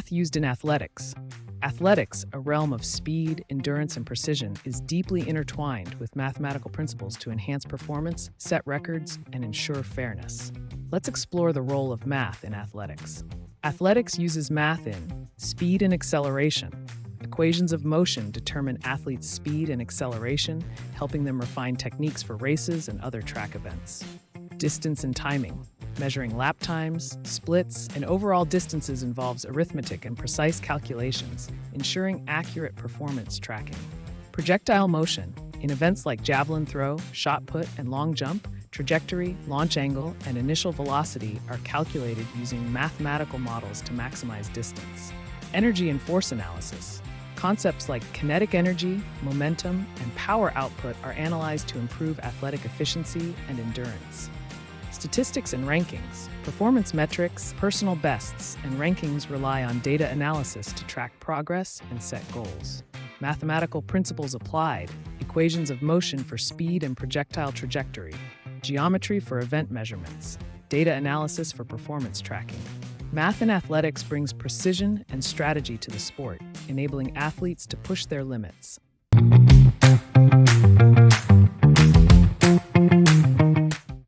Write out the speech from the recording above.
Math used in athletics. Athletics, a realm of speed, endurance, and precision, is deeply intertwined with mathematical principles to enhance performance, set records, and ensure fairness. Let's explore the role of math in athletics. Athletics uses math in speed and acceleration. Equations of motion determine athletes' speed and acceleration, helping them refine techniques for races and other track events. Distance and timing. Measuring lap times, splits, and overall distances involves arithmetic and precise calculations, ensuring accurate performance tracking. Projectile motion. In events like javelin throw, shot put, and long jump, trajectory, launch angle, and initial velocity are calculated using mathematical models to maximize distance. Energy and force analysis. Concepts like kinetic energy, momentum, and power output are analyzed to improve athletic efficiency and endurance. Statistics and rankings. Performance metrics, personal bests, and rankings rely on data analysis to track progress and set goals. Mathematical principles applied. Equations of motion for speed and projectile trajectory. Geometry for event measurements. Data analysis for performance tracking. Math in athletics brings precision and strategy to the sport, enabling athletes to push their limits.